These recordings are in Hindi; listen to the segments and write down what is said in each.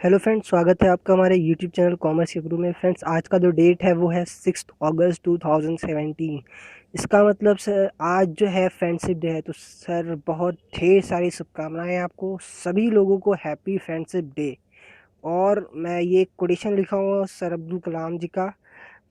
हेलो फ्रेंड्स, स्वागत है आपका हमारे यूट्यूब चैनल कॉमर्स के गुरु में। फ्रेंड्स, आज का जो डेट है वो है 6 अगस्त 2017। इसका मतलब सर आज जो है फ्रेंडशिप डे है। तो सर बहुत ढेर सारी शुभकामनाएं आपको सभी लोगों को, हैप्पी फ्रेंडशिप डे। और मैं ये कोटेशन लिखा हुआ सर अब्दुल कलाम जी का,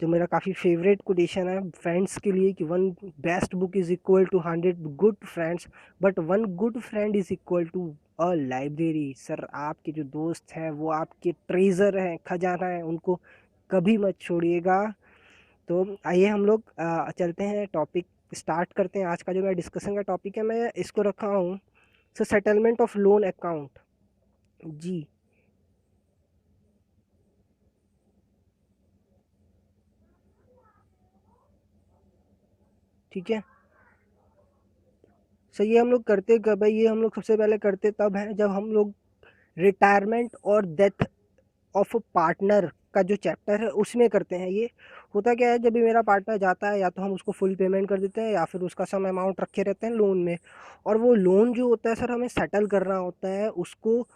जो मेरा काफ़ी फेवरेट कोटेशन है फ्रेंड्स के लिए, कि one best book is equal to 100 good friends, but one good friend is equal to a library. Sir आपके जो दोस्त हैं वो आपके ट्रेजर हैं, खजाना है, उनको कभी मत छोड़िएगा। तो आइए हम लोग चलते हैं, टॉपिक स्टार्ट करते हैं। आज का जो मेरा डिस्कशन का टॉपिक है, मैं इसको रखा हूँ sir settlement of loan account. जी ठीक है सर, ये हम लोग करते कब है? ये हम लोग सबसे पहले करते तब है जब हम लोग रिटायरमेंट और डेथ ऑफ पार्टनर का जो चैप्टर है उसमें करते हैं। ये होता क्या है, जब भी मेरा पार्टनर जाता है या तो हम उसको फुल पेमेंट कर देते हैं या फिर उसका सम अमाउंट रखे रहते हैं लोन में। और वो लोन जो होता है सर, हमें सेटल करना होता है उसको।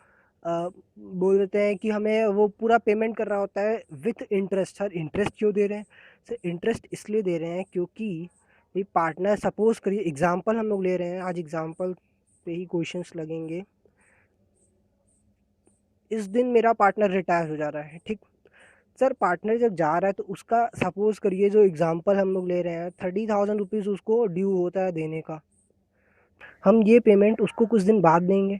बोल देते हैं कि हमें वो पूरा पेमेंट करना होता है विथ इंटरेस्ट। सर इंटरेस्ट क्यों दे रहे हैं? सर इंटरेस्ट इसलिए दे रहे हैं क्योंकि ये पार्टनर, सपोज करिए एग्जांपल हम लोग ले रहे हैं, आज एग्जांपल पे ही क्वेश्चंस लगेंगे। इस दिन मेरा पार्टनर रिटायर हो जा रहा है, ठीक। सर पार्टनर जब जा रहा है तो उसका, सपोज करिए जो एग्जांपल हम लोग ले रहे हैं, 30,000 रुपीज़ उसको ड्यू होता है देने का। हम ये पेमेंट उसको कुछ दिन बाद देंगे,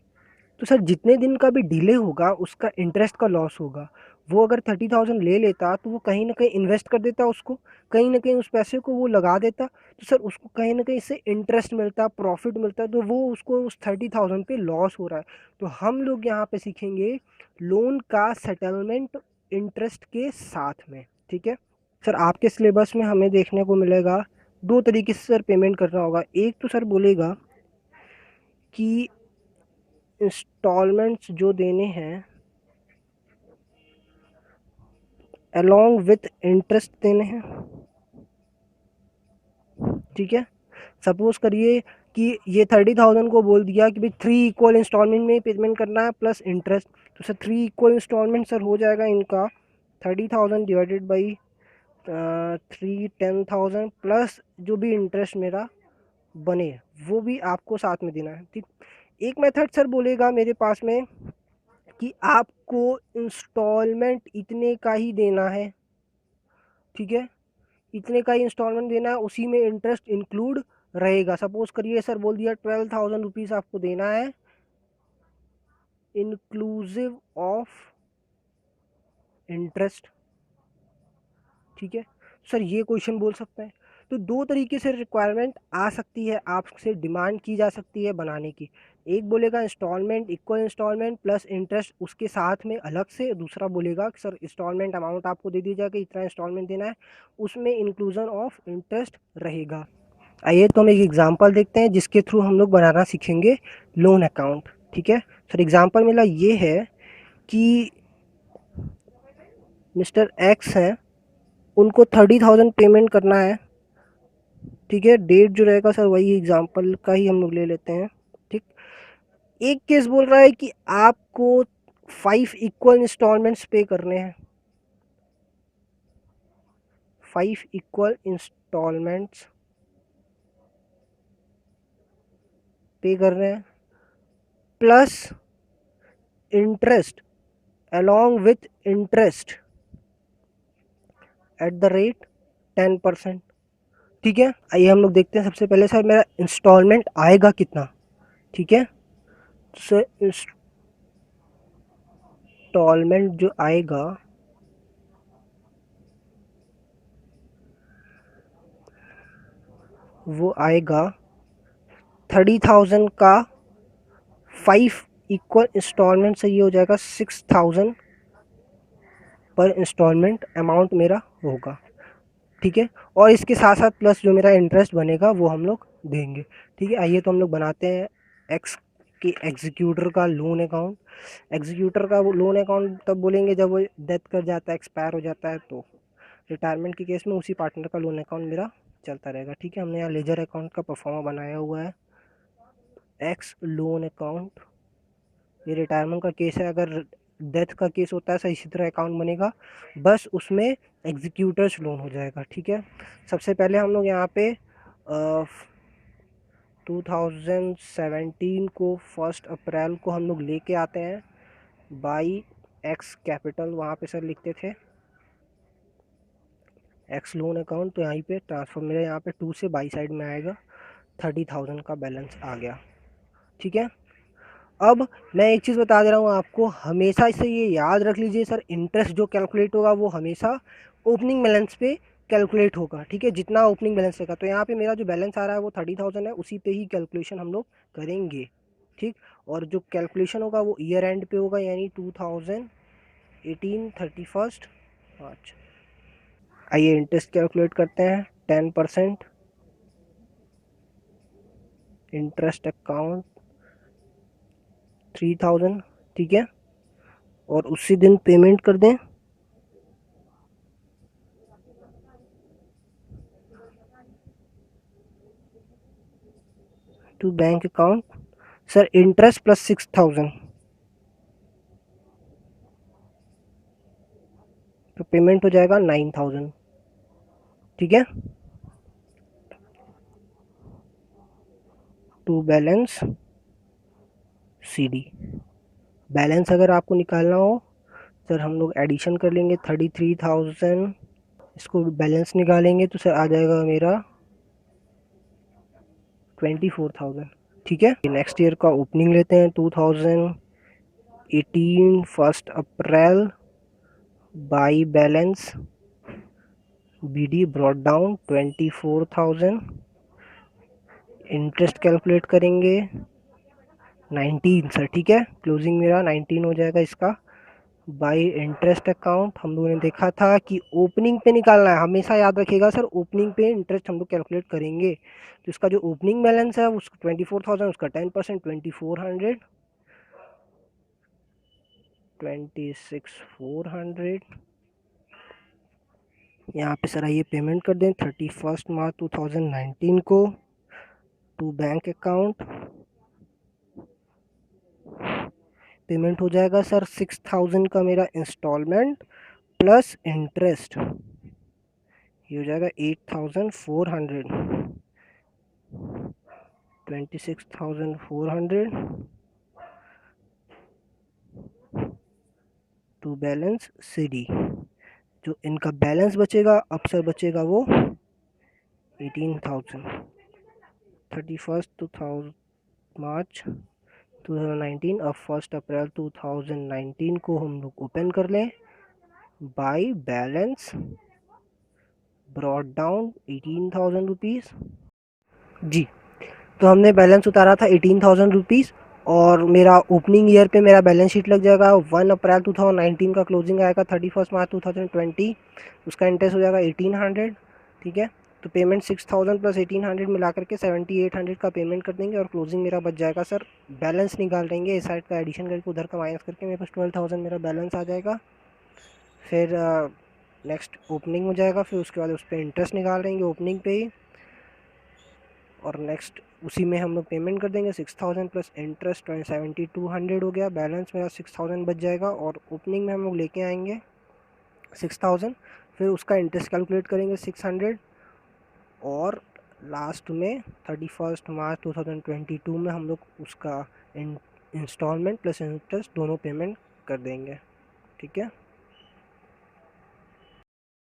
तो सर जितने दिन का भी डिले होगा उसका इंटरेस्ट का लॉस होगा। वो अगर 30,000 ले लेता तो वो कहीं ना कहीं इन्वेस्ट कर देता उसको, कहीं ना कहीं उस पैसे को वो लगा देता, तो सर उसको कहीं ना कहीं इससे इंटरेस्ट मिलता, प्रॉफिट मिलता, तो वो उसको उस 30,000 पे लॉस हो रहा है। तो हम लोग यहाँ पे सीखेंगे लोन का सेटलमेंट इंटरेस्ट के साथ में, ठीक है। सर आपके सिलेबस में हमें देखने को मिलेगा दो तरीके से सर पेमेंट करना होगा। एक तो सर बोलेगा कि इंस्टॉलमेंट्स जो देने हैं अलोंग विथ इंटरेस्ट देने हैं, ठीक है। सपोज करिए कि ये 30,000 को बोल दिया कि भाई 3 इक्वल इंस्टॉलमेंट में पेमेंट करना है प्लस इंटरेस्ट। तो सर 3 इक्वल इंस्टॉलमेंट सर हो जाएगा इनका 30,000 डिवाइडेड बाई 10,000 प्लस जो भी इंटरेस्ट मेरा बने वो भी आपको साथ में देना है, ठीक। एक मेथड सर बोलेगा मेरे पास में कि आपको इंस्टॉलमेंट इतने का ही देना है, ठीक है। इतने का ही इंस्टॉलमेंट देना है, उसी में इंटरेस्ट इंक्लूड रहेगा। सपोज करिए सर बोल दिया 12,000 रुपीज़ आपको देना है इंक्लूसिव ऑफ इंटरेस्ट, ठीक है। सर ये क्वेश्चन बोल सकते हैं। तो दो तरीके से रिक्वायरमेंट आ सकती है, आपसे डिमांड की जा सकती है बनाने की। एक बोलेगा instalment equal instalment plus interest उसके साथ में अलग से, दूसरा बोलेगा कि सर इंस्टॉलमेंट अमाउंट आपको दे दिया जाएगा, इतना इंस्टॉलमेंट देना है, उसमें इंक्लूजन ऑफ इंटरेस्ट रहेगा। आइए तो हम एक एग्जांपल देखते हैं जिसके थ्रू हम लोग बनाना सीखेंगे लोन अकाउंट, ठीक है। सर एग्जांपल मेरा ये है कि मिस्टर एक्स हैं, उनको 30,000 पेमेंट करना है, ठीक है। डेट जो रहेगा सर वही एग्जांपल का ही हम लोग ले लेते हैं, ठीक। एक केस बोल रहा है कि आपको 5 इक्वल इंस्टॉलमेंट्स पे करने हैं, 5 इक्वल इंस्टॉलमेंट्स पे कर रहे हैं plus interest along with interest at the rate 10%, ठीक है। आइए हम लोग देखते हैं सबसे पहले सर मेरा इंस्टॉलमेंट आएगा कितना, ठीक है। सर इंस्टॉलमेंट जो आएगा वो आएगा 30,000 का 5 इक्वल इंस्टॉलमेंट से ये हो जाएगा 6,000 पर इंस्टॉलमेंट अमाउंट मेरा होगा, ठीक है। और इसके साथ साथ प्लस जो मेरा इंटरेस्ट बनेगा वो हम लोग देंगे, ठीक है। आइए तो हम लोग बनाते हैं एक्स के एग्जीक्यूटर का लोन अकाउंट। एग्जीक्यूटर का वो लोन अकाउंट तब बोलेंगे जब वो डेथ कर जाता है, एक्सपायर हो जाता है। तो रिटायरमेंट के केस में उसी पार्टनर का लोन अकाउंट मेरा चलता रहेगा, ठीक है। हमने यहाँ लेजर अकाउंट का परफॉर्मा बनाया हुआ है, एक्स लोन अकाउंट। ये रिटायरमेंट का केस है, अगर डेथ का केस होता है सर इसी तरह अकाउंट बनेगा, बस उसमें एग्जीक्यूटर्स लोन हो जाएगा। ठीक है, सबसे पहले हम लोग यहाँ पे 2017 को 1 अप्रैल को हम लोग लेके आते हैं बाई एक्स कैपिटल, वहाँ पे सर लिखते थे एक्स लोन अकाउंट, तो यहाँ पे ट्रांसफर मेरे यहाँ पे 2 से बाई साइड में आएगा, 30,000 का बैलेंस आ गया। ठीक है, अब मैं एक चीज़ बता दे रहा हूँ आपको, हमेशा इसे ये याद रख लीजिए सर, इंटरेस्ट जो कैलकुलेट होगा वो हमेशा ओपनिंग बैलेंस पे कैलकुलेट होगा। ठीक है, जितना ओपनिंग बैलेंस रहेगा, तो यहाँ पे मेरा जो बैलेंस आ रहा है वो 30,000 है, उसी पे ही कैलकुलेशन हम लोग करेंगे। ठीक, और जो कैलकुलेशन होगा वो ईयर एंड पे होगा, यानी 2018 31 मार्च। आइए इंटरेस्ट कैलकुलेट करते हैं। 10% इंटरेस्ट अकाउंट 3000। ठीक है, और उसी दिन पेमेंट कर दें to bank account. Sir interest plus 6000, तो पेमेंट हो जाएगा 9000। ठीक है, टू बैलेंस सीडी। बैलेंस अगर आपको निकालना हो सर, हम लोग एडिशन कर लेंगे 33,000, इसको बैलेंस निकालेंगे तो सर आ जाएगा मेरा 24,000। ठीक है, नेक्स्ट ईयर का ओपनिंग लेते हैं 2018 1 April by balance BD brought down 24,000। Interest calculate करेंगे 19 सर। ठीक है, क्लोजिंग मेरा 19 हो जाएगा इसका। बाई इंटरेस्ट अकाउंट हम लोगों ने देखा था कि ओपनिंग पे निकालना है, हमेशा याद रखिएगा सर, ओपनिंग पे इंटरेस्ट हम लोग कैलकुलेट करेंगे। तो इसका जो ओपनिंग बैलेंस है उसका 24,000, उसका 10% 2400, 26,400। यहाँ पे सर आइए पेमेंट कर दें 31 मार्च 2019 को टू बैंक अकाउंट। पेमेंट हो जाएगा सर 6,000 का मेरा इंस्टॉलमेंट प्लस इंटरेस्ट, ये हो जाएगा 8,400, 26,400 टू बैलेंस सीडी। जो इनका बैलेंस बचेगा अब सर बचेगा वो 18,000। 31 मार्च 2019, अब 1 अप्रैल 2019 को हम लोग ओपन कर लें by balance brought down 18,000 rupees. जी, तो हमने बैलेंस उतारा था 18,000 रुपीज़, और मेरा ओपनिंग ईयर पे मेरा बैलेंस शीट लग जाएगा 1 अप्रैल 2019 का, क्लोजिंग आएगा 31 मार्च 2020, उसका इंटरेस्ट हो जाएगा 1800। ठीक है, तो पेमेंट 6,000 प्लस 1800 मिला करके 7800 का पेमेंट कर देंगे, और क्लोजिंग मेरा बच जाएगा सर, बैलेंस निकाल देंगे इस साइड का एडिशन करके उधर का माइनस करके मेरे पास 12,000 मेरा बैलेंस आ जाएगा। फिर नेक्स्ट ओपनिंग हो जाएगा, फिर उसके बाद उस पर इंटरेस्ट निकाल देंगे ओपनिंग पे ही, और नेक्स्ट उसी में हम लोग पेमेंट कर देंगे 6,000 प्लस इंटरेस्ट 7200 हो गया। बैलेंस मेरा 6,000 बच जाएगा, और ओपनिंग में हम लोग लेके आएंगे 6,000, फिर उसका इंटरेस्ट कैलकुलेट करेंगे 600, और लास्ट में 31 मार्च 2022 में हम लोग उसका इंस्टॉलमेंट प्लस इंटरेस्ट दोनों पेमेंट कर देंगे। ठीक है।